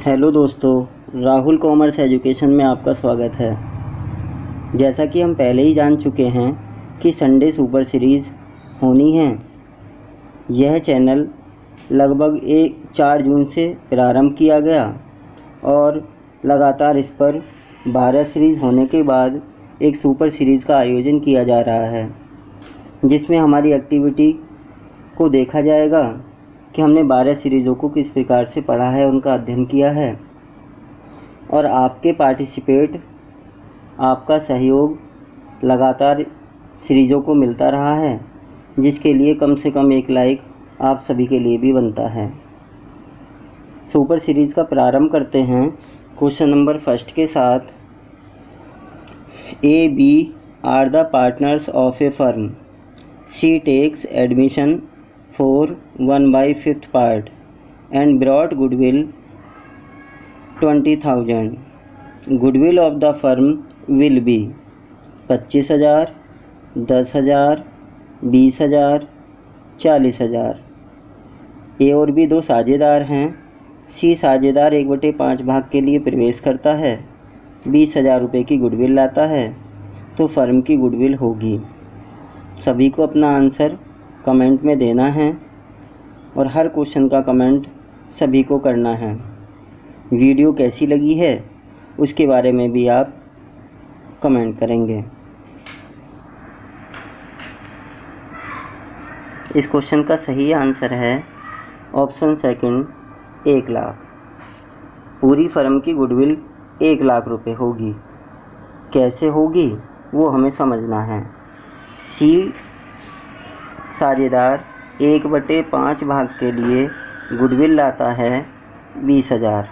Hello दोस्तों, Rahul commerce education में आपका स्वागत है। जैसा कि हम पहले ही जान चुके हैं कि संडे सुपर सीरीज़ होनी है। यह चैनल लगभग 4 जून से प्रारंभ किया गया और लगातार इस पर 12 सीरीज़ होने के बाद एक सुपर सीरीज़ का आयोजन किया जा रहा है, जिसमें हमारी एक्टिविटी को देखा जाएगा कि हमने 12 सीरीज़ों को किस प्रकार से पढ़ा है, उनका अध्ययन किया है और आपके पार्टिसिपेट, आपका सहयोग लगातार सीरीज़ों को मिलता रहा है, जिसके लिए कम से कम एक लाइक आप सभी के लिए भी बनता है। सुपर सीरीज़ का प्रारंभ करते हैं क्वेश्चन नंबर फर्स्ट के साथ। A B are the partners of a firm. She takes admission for 1/5 part and brought goodwill 20,000. Goodwill of the firm will be 25,000, 10,000, 20,000, 40,000। ए और बी दो साझेदार हैं। सी साझेदार 1/5 भाग के लिए प्रवेश करता है, 20,000 रुपये की गुडविल लाता है, तो फर्म की गुडविल होगी। सभी को अपना आंसर कमेंट में देना है और हर क्वेश्चन का कमेंट सभी को करना है। वीडियो कैसी लगी है उसके बारे में भी आप कमेंट करेंगे। इस क्वेश्चन का सही आंसर है ऑप्शन सेकंड, 1 लाख। पूरी फर्म की गुडविल 1 लाख रुपए होगी। कैसे होगी वो हमें समझना है। सी साझेदार 1/5 भाग के लिए गुडविल लाता है 20,000।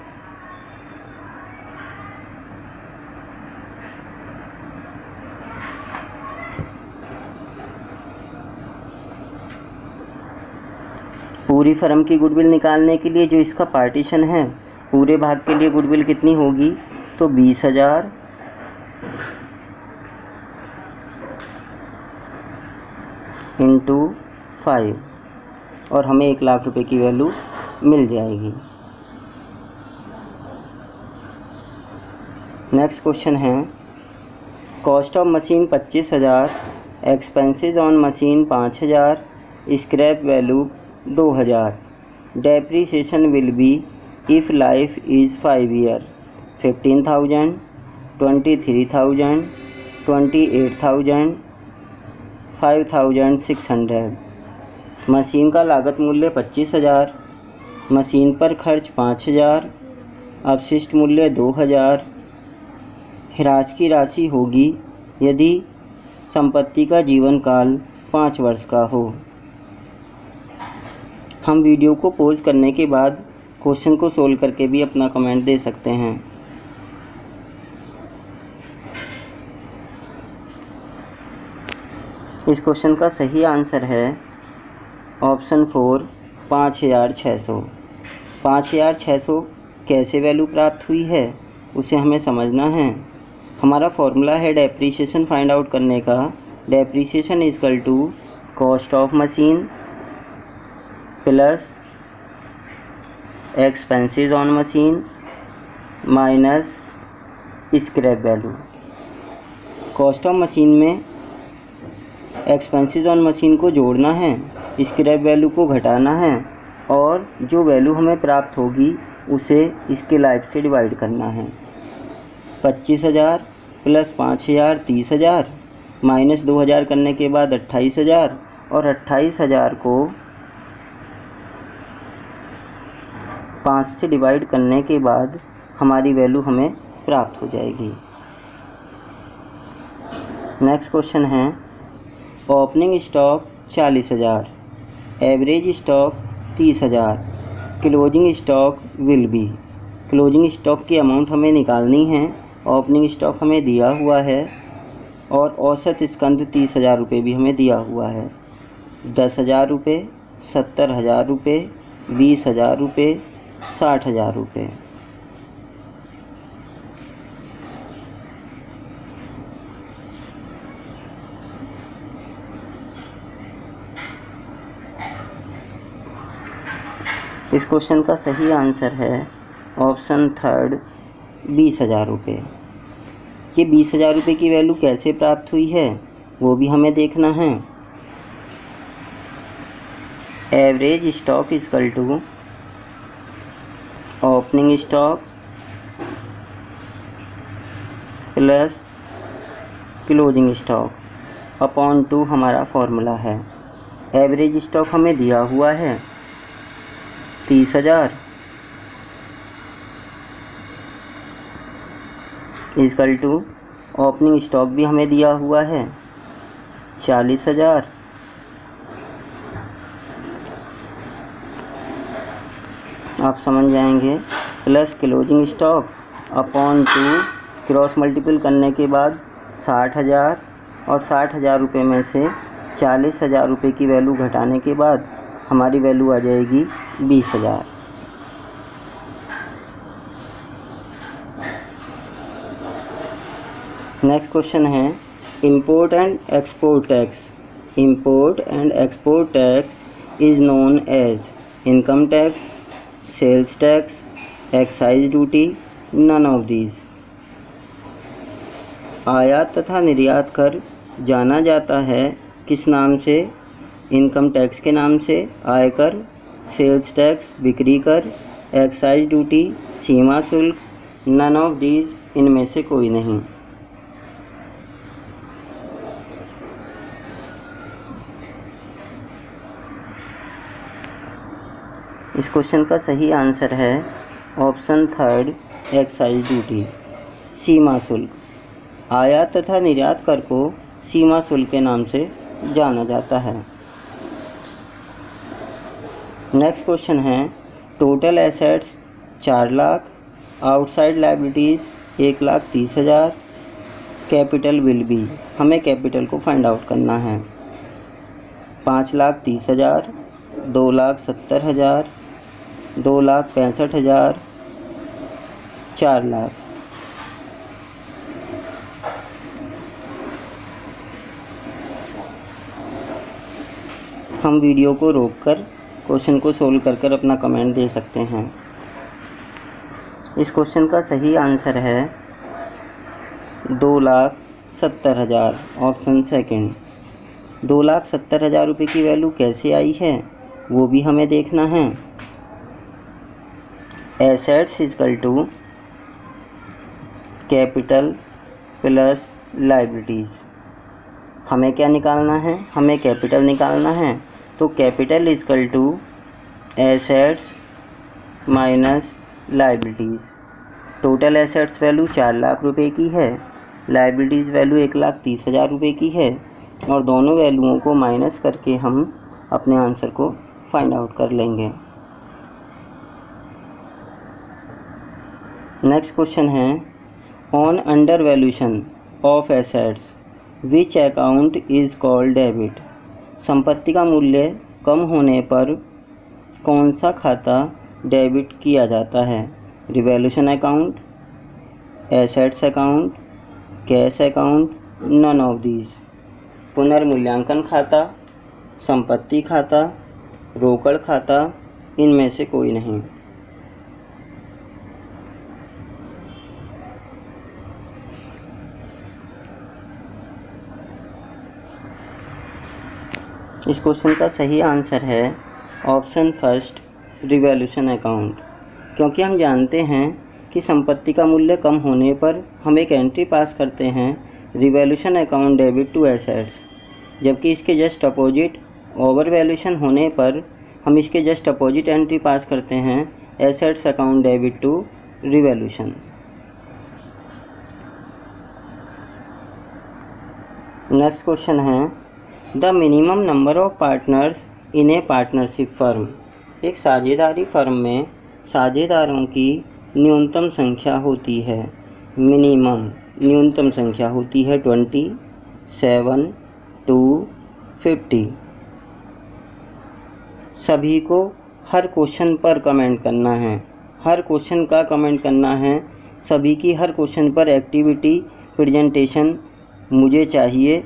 पूरी फर्म की गुडविल निकालने के लिए जो इसका पार्टीशन है, पूरे भाग के लिए गुडविल कितनी होगी, तो 20,000 इंटू 5 और हमें 1 लाख रुपए की वैल्यू मिल जाएगी। नेक्स्ट क्वेश्चन है, cost of machine 25,000, expenses on machine 5,000, scrap value 2,000। Depreciation will be if life is 5 year 15,000, 23,000, 28,000, 5,600। Machine का लागत मूल्य 25,000, मशीन पर खर्च 5,000, अवशिष्ट मूल्य 2,000। ह्रास की राशि होगी यदि संपत्ति का जीवन काल 5 वर्ष का हो। हम वीडियो को पॉज करने के बाद क्वेश्चन को सोल्व करके भी अपना कमेंट दे सकते हैं। इस क्वेश्चन का सही आंसर है ऑप्शन 4, 5,600। 5,600 कैसे वैल्यू प्राप्त हुई है उसे हमें समझना है। हमारा फॉर्मूला है डेप्रीसिएशन फाइंड आउट करने का। Depreciation equal to cost of machine plus expenses on machine minus scrap value. Cost of machine में एक्सपेंसेस ऑन मशीन को जोड़ना है, स्क्रैप वैल्यू को घटाना है और जो वैल्यू हमें प्राप्त होगी उसे इसके लाइफ से डिवाइड करना है। 25,000 प्लस 5,000 30,000 माइनस 2,000 करने के बाद 28,000 और 28,000 को 5 से डिवाइड करने के बाद हमारी वैल्यू हमें प्राप्त हो जाएगी। नेक्स्ट क्वेश्चन है, opening stock 40,000, average stock 30,000, closing stock will be. Closing stock की अमाउंट हमें निकालनी है। ओपनिंग स्टॉक हमें दिया हुआ है और औसत स्कंध 30,000 रुपये भी हमें दिया हुआ है। 10,000 रुपये, 70,000 रुपये, 20,000 रुपये, 60,000 रुपये। इस क्वेश्चन का सही आंसर है ऑप्शन थर्ड 20,000 रुपये। ये 20,000 रुपये की वैल्यू कैसे प्राप्त हुई है वो भी हमें देखना है। Average stock equal to opening stock plus closing stock upon 2 हमारा फॉर्मूला है। एवरेज स्टॉक हमें दिया हुआ है 30,000 इक्वल टू ओपनिंग स्टॉक भी हमें दिया हुआ है 40,000 आप समझ जाएंगे, plus closing stock upon 2 cross multiple करने के बाद 60,000 और 60,000 रुपये में से 40,000 रुपये की वैल्यू घटाने के बाद हमारी वैल्यू आ जाएगी 20,000। नेक्स्ट क्वेश्चन है import and export tax. Import and export tax is known as income tax, sales tax, excise duty, none of these. आयात तथा निर्यात कर जाना जाता है किस नाम से? इनकम टैक्स के नाम से, आयकर, सेल्स टैक्स बिक्री कर, एक्साइज ड्यूटी सीमा शुल्क, नन ऑफ दीज इनमें से कोई नहीं। इस क्वेश्चन का सही आंसर है ऑप्शन थर्ड एक्साइज ड्यूटी सीमा शुल्क। आयात तथा निर्यात कर को सीमा शुल्क के नाम से जाना जाता है। नेक्स्ट क्वेश्चन है total assets 4 lakh, outside liabilities 1,30,000, capital will B. हमें कैपिटल को फाइंड आउट करना है। 5,30,000, 2,70,000, 2,65,000, 4 लाख। हम वीडियो को रोककर क्वेश्चन को सोल्व कर अपना कमेंट दे सकते हैं। इस क्वेश्चन का सही आंसर है 2,70,000 ऑप्शन सेकंड। 2,70,000 रुपये की वैल्यू कैसे आई है वो भी हमें देखना है। Assets equal to capital plus liabilities. हमें क्या निकालना है? हमें कैपिटल निकालना है। तो capital equal to assets minus liabilities. Total assets value 4 lakh रुपए की है, लायबिलिटीज़ वैल्यू 1,30,000 रुपये की है और दोनों वैल्यूओं को माइनस करके हम अपने आंसर को फाइंड आउट कर लेंगे। नेक्स्ट क्वेश्चन है on under valuation of assets which account is called debit. संपत्ति का मूल्य कम होने पर कौन सा खाता डेबिट किया जाता है? Revaluation account, assets account, cash account, none of these. पुनर्मूल्यांकन खाता, संपत्ति खाता, रोकड़ खाता इनमें से कोई नहीं। इस क्वेश्चन का सही आंसर है ऑप्शन फर्स्ट रिवैल्यूशन अकाउंट, क्योंकि हम जानते हैं कि संपत्ति का मूल्य कम होने पर हम एक एंट्री पास करते हैं revaluation account debit to assets, जबकि इसके जस्ट अपोजिट ओवर वैल्यूशन होने पर हम इसके जस्ट अपोजिट एंट्री पास करते हैं assets account debit to revaluation. Next question है the minimum number of partners in a partnership firm. एक साझेदारी फर्म में साझेदारों की न्यूनतम संख्या होती है, मिनिमम न्यूनतम संख्या होती है 20, 7 to 50। सभी को हर क्वेश्चन पर कमेंट करना है, हर क्वेश्चन का कमेंट करना है। सभी की हर क्वेश्चन पर एक्टिविटी प्रेजेंटेशन मुझे चाहिए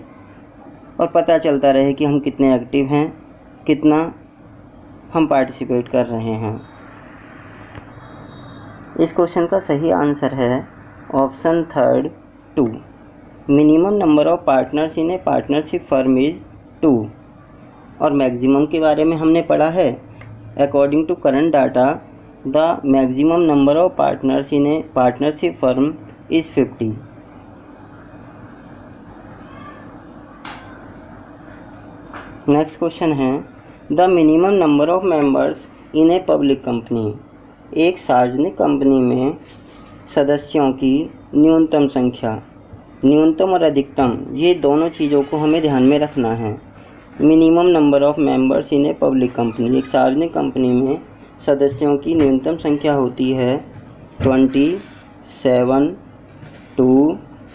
और पता चलता रहे कि हम कितने एक्टिव हैं, कितना हम पार्टिसिपेट कर रहे हैं। इस क्वेश्चन का सही आंसर है option third 2। Minimum number of partners in a partnership firm is 2। और मैक्सिमम के बारे में हमने पढ़ा है, according to current data the maximum number of partners in a partnership firm is 50। Next question है the minimum number of members in a public company. एक सार्वजनिक कंपनी में सदस्यों की न्यूनतम संख्या, न्यूनतम और अधिकतम, ये दोनों चीज़ों को हमें ध्यान में रखना है। Minimum number of members in a public company, एक सार्वजनिक कंपनी में सदस्यों की न्यूनतम संख्या होती है 27 to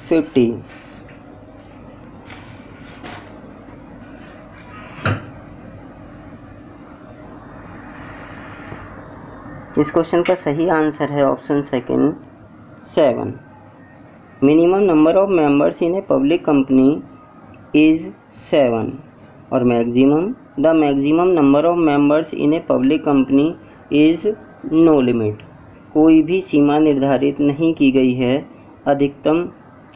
50। इस क्वेश्चन का सही आंसर है option second 7। Minimum number of members in a public company is 7 और the maximum number of members in a public company is no limit. कोई भी सीमा निर्धारित नहीं की गई है अधिकतम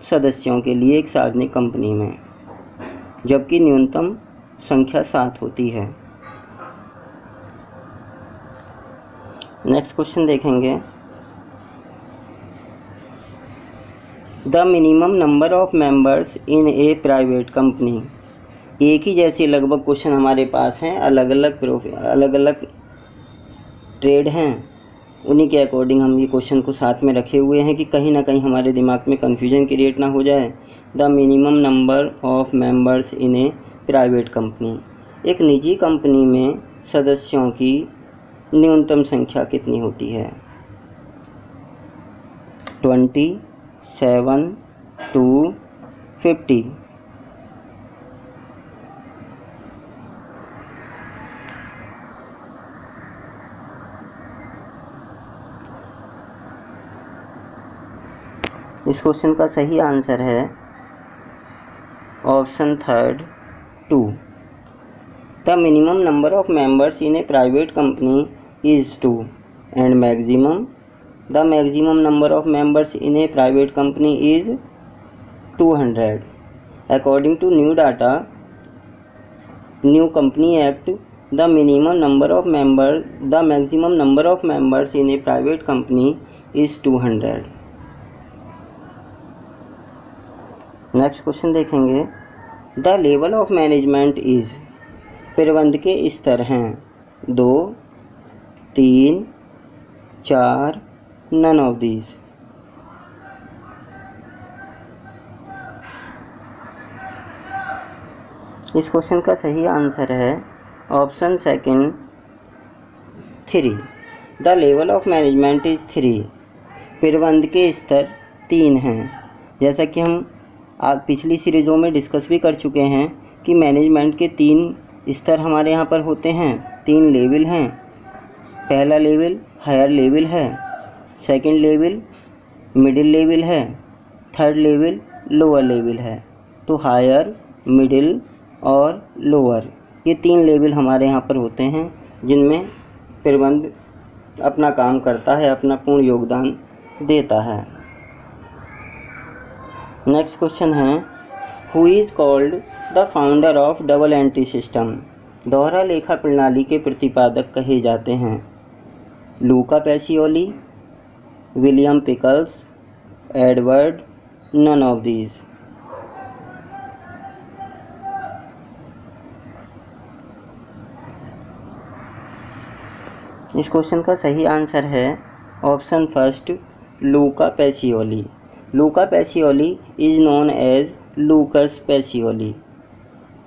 सदस्यों के लिए एक सार्वजनिक कंपनी में, जबकि न्यूनतम संख्या 7 होती है। नेक्स्ट क्वेश्चन देखेंगे the minimum number of members in A private company. एक ही जैसे लगभग क्वेश्चन हमारे पास हैं, अलग अलग ट्रेड हैं, उन्हीं के अकॉर्डिंग हम ये क्वेश्चन को साथ में रखे हुए हैं कि कहीं ना कहीं हमारे दिमाग में कन्फ्यूजन क्रिएट ना हो जाए। The minimum number of members in A private company, एक निजी कंपनी में सदस्यों की न्यूनतम संख्या कितनी होती है? 27 to 50। इस क्वेश्चन का सही आंसर है option third 2। The minimum number of members in A private company is 2 and the maximum number of members in a private company is 200। According to new data, new company act, the maximum number of members in a private company is 200। Next question देखेंगे the level of management is, प्रबंध के स्तर हैं 2, 3, 4, none of these. इस question का सही answer है option second 3। The level of management is 3। प्रबंध के स्तर 3 हैं। जैसा कि हम पिछली सीरीज़ों में डिस्कस भी कर चुके हैं कि मैनेजमेंट के 3 स्तर हमारे यहाँ पर होते हैं, 3 लेवल हैं। पहला लेवल हायर लेवल है, सेकंड लेवल मिडिल लेवल है, थर्ड लेवल लोअर लेवल है। तो हायर, मिडिल और लोअर, ये 3 लेवल हमारे यहाँ पर होते हैं जिनमें प्रबंध अपना काम करता है, अपना पूर्ण योगदान देता है। नेक्स्ट क्वेश्चन है who is called the founder of double entry system. दोहरा लेखा प्रणाली के प्रतिपादक कहे जाते हैं Luca Pacioli, William Pickles, Edward, none of these. इस क्वेश्चन का सही आंसर है option first Luca Pacioli. Luca Pacioli is known as Lucas Pacioli.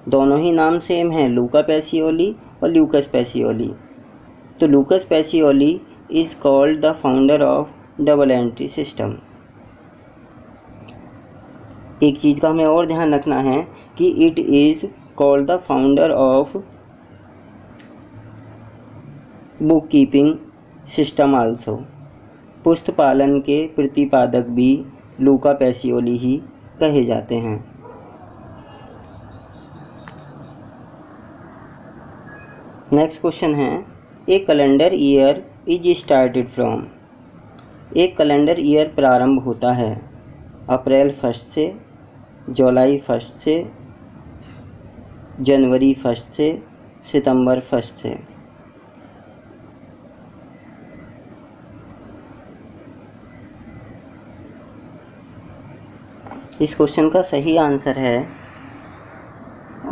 दोनों ही नाम सेम हैं, लूका पैसियोली और ल्यूकस पैसियोली। तो Lucas Pacioli is called the founder of double entry system. एक चीज़ का हमें और ध्यान रखना है कि it is called the founder of book keeping system also. पुस्तपालन के प्रतिपादक भी लूका पैसियोली ही कहे जाते हैं। नेक्स्ट क्वेश्चन है a calendar year is started from. एक कैलेंडर ईयर प्रारंभ होता है अप्रैल 1 से, जुलाई 1 से, जनवरी 1 से, सितंबर 1 से। इस क्वेश्चन का सही आंसर है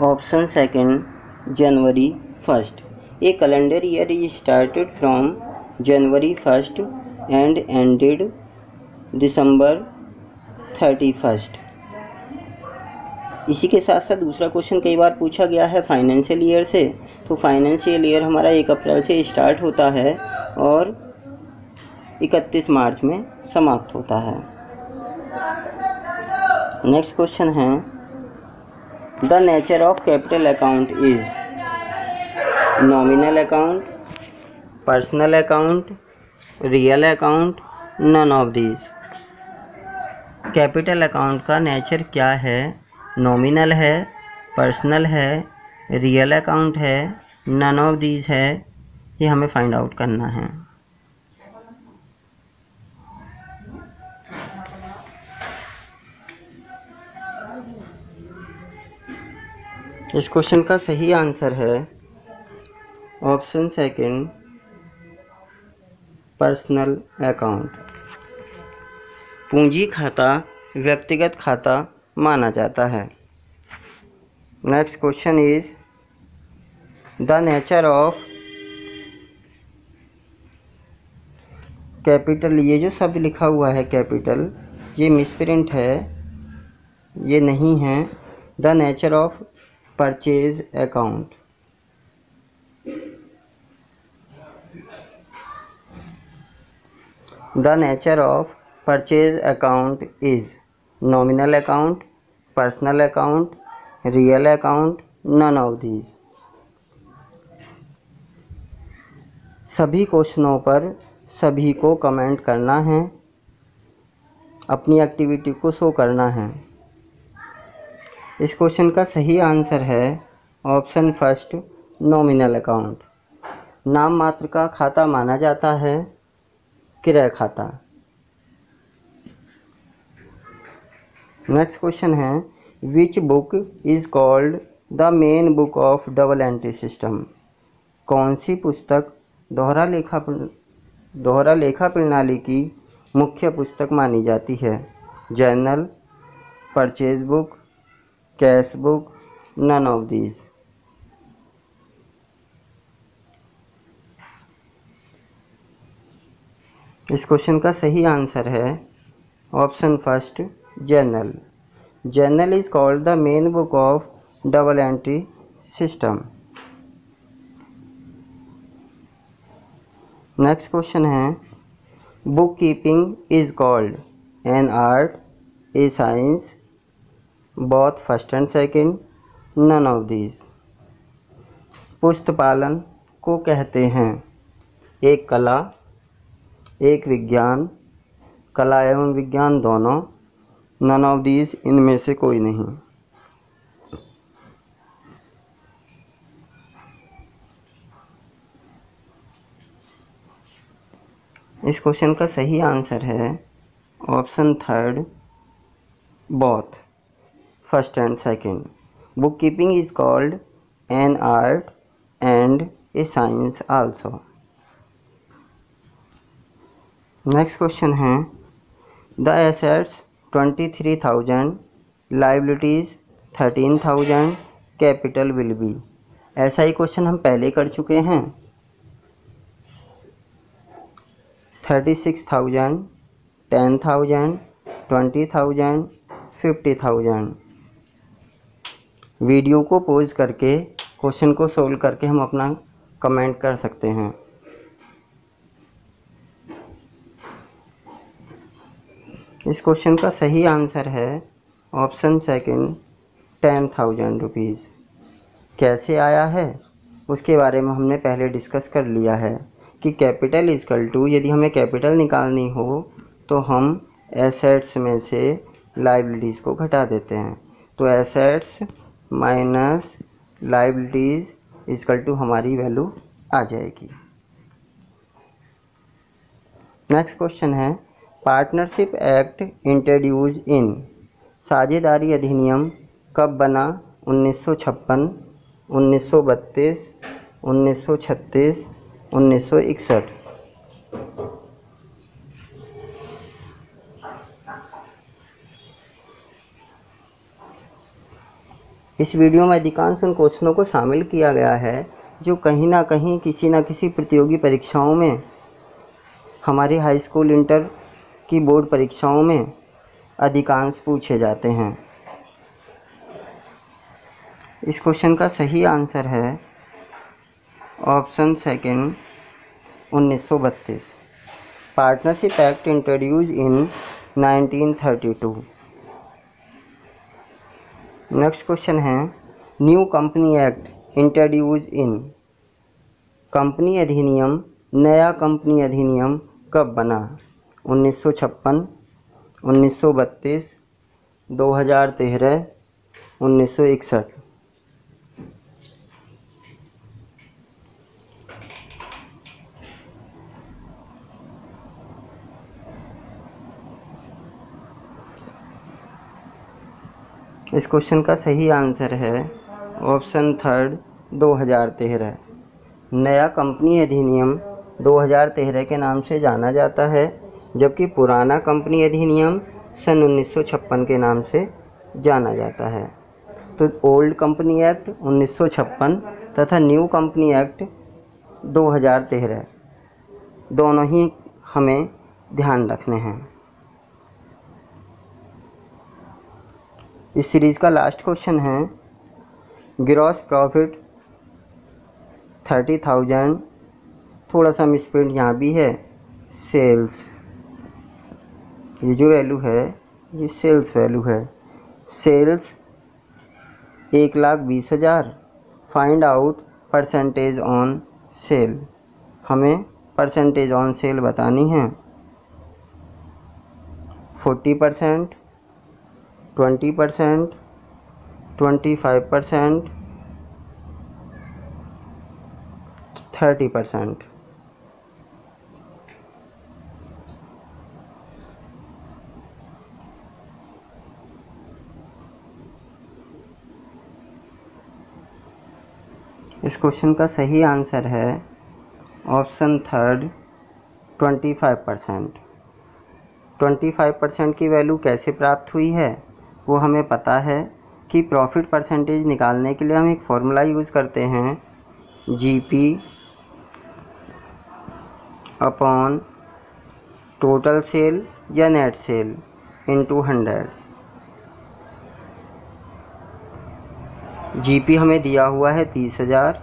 option second, January 1। A calendar year is started from January 1 and ended December 31। इसी के साथ साथ दूसरा क्वेश्चन कई बार पूछा गया है फाइनेंशियल ईयर से, तो फाइनेंशियल ईयर हमारा 1 अप्रैल से स्टार्ट होता है और 31 मार्च में समाप्त होता है। नेक्स्ट क्वेश्चन है the nature of capital account is nominal account, personal account, real account, none of these. Capital account का नेचर क्या है? नॉमिनल है, पर्सनल है, रियल अकाउंट है, नन ऑफ दीज है। ये हमें फाइंड आउट करना है। इस क्वेश्चन का सही आंसर है ऑप्शन सेकंड, पर्सनल अकाउंट। पूंजी खाता व्यक्तिगत खाता माना जाता है। Next question is the nature of capital. ये जो शब्द लिखा हुआ है कैपिटल, ये मिसप्रिंट है, ये नहीं है। The nature of purchase account. The nature of purchase account is nominal account, personal account, real account, none of these. सभी क्वेश्चनों पर सभी को कमेंट करना है, अपनी एक्टिविटी को शो करना है। इस क्वेश्चन का सही आंसर है ऑप्शन फर्स्ट, नॉमिनल अकाउंट। नाम मात्र का खाता माना जाता है क्रय खाता। नेक्स्ट क्वेश्चन है which book is called the main book of double entry system. कौन सी पुस्तक दोहरा लेखा प्रणाली की मुख्य पुस्तक मानी जाती है? Journal, purchase book, cash book, none of these. इस क्वेश्चन का सही आंसर है option first, journal. Journal is called the main book of double entry system. Next question है book keeping is called an art, a science, both first and second, none of these. पुस्तपालन को कहते हैं एक कला, एक विज्ञान, कला एवं विज्ञान दोनों, नन ऑफ दीज इनमें से कोई नहीं। इस क्वेश्चन का सही आंसर है option third, both first and second. Book keeping is called an art and a science also. Next question है the assets 23,000, liabilities 13,000, capital will be. ऐसा ही क्वेश्चन हम पहले कर चुके हैं। 36,000, 10,000, 20,000, 50,000। वीडियो को पॉज करके क्वेश्चन को सोल्व करके हम अपना कमेंट कर सकते हैं। इस क्वेश्चन का सही आंसर है ऑप्शन सेकंड, 10,000 रुपीज़। कैसे आया है उसके बारे में हमने पहले डिस्कस कर लिया है कि कैपिटल इजकल टू, यदि हमें कैपिटल निकालनी हो तो हम एसेट्स में से लाइबिलिटीज़ को घटा देते हैं। तो assets minus liabilities equal to हमारी वैल्यू आ जाएगी। नेक्स्ट क्वेश्चन है, पार्टनरशिप एक्ट इंट्रोड्यूस इन, साझेदारी अधिनियम कब बना? 1956, 1932, 1936, 1961। इस वीडियो में अधिकांश उन क्वेश्चनों को शामिल किया गया है जो कहीं ना कहीं किसी न किसी प्रतियोगी परीक्षाओं में, हमारी हाई स्कूल इंटर की बोर्ड परीक्षाओं में अधिकांश पूछे जाते हैं। इस क्वेश्चन का सही आंसर है option second 1932। Partnership act introduce in 1932। Next question है, new company act introduce in, company अधिनियम, नया कंपनी अधिनियम कब बना? 1956, 1932, 2013, 1961। इस क्वेश्चन का सही आंसर है ऑप्शन थर्ड 2013। नया कंपनी अधिनियम 2013 के नाम से जाना जाता है, जबकि पुराना कंपनी अधिनियम सन 1956 के नाम से जाना जाता है। तो ओल्ड कंपनी एक्ट 1956 तथा न्यू कंपनी एक्ट 2013 दोनों ही हमें ध्यान रखने हैं। इस सीरीज़ का लास्ट क्वेश्चन है, ग्रॉस प्रॉफिट 30,000, थोड़ा सा मिसप्रिंट यहाँ भी है, सेल्स, ये जो वैल्यू है ये सेल्स वैल्यू है। Sales 1,20,000, find out percentage on sale, हमें परसेंटेज ऑन सेल बतानी है। 40%, 20%, 25%, 30%। इस क्वेश्चन का सही आंसर है ऑप्शन थर्ड 25%। 25% की वैल्यू कैसे प्राप्त हुई है वो हमें पता है कि प्रॉफिट परसेंटेज निकालने के लिए हम एक फॉर्मूला यूज़ करते हैं, जीपी अपॉन टोटल सेल या नेट सेल इनटू 100। जीपी हमें दिया हुआ है 30,000,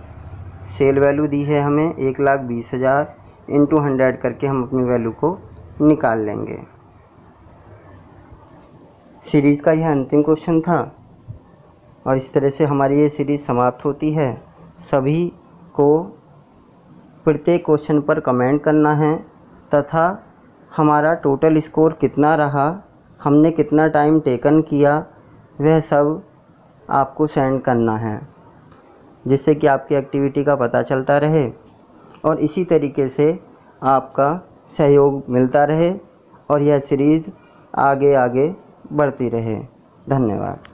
सेल वैल्यू दी है हमें 1,20,000, इनटू 100 करके हम अपनी वैल्यू को निकाल लेंगे। सीरीज़ का यह अंतिम क्वेश्चन था और इस तरह से हमारी ये सीरीज़ समाप्त होती है। सभी को प्रत्येक क्वेश्चन पर कमेंट करना है तथा हमारा टोटल स्कोर कितना रहा, हमने कितना टाइम टेकन किया, वह सब आपको सेंड करना है, जिससे कि आपकी एक्टिविटी का पता चलता रहे और इसी तरीके से आपका सहयोग मिलता रहे और यह सीरीज़ आगे आगे बढ़ती रहे। धन्यवाद।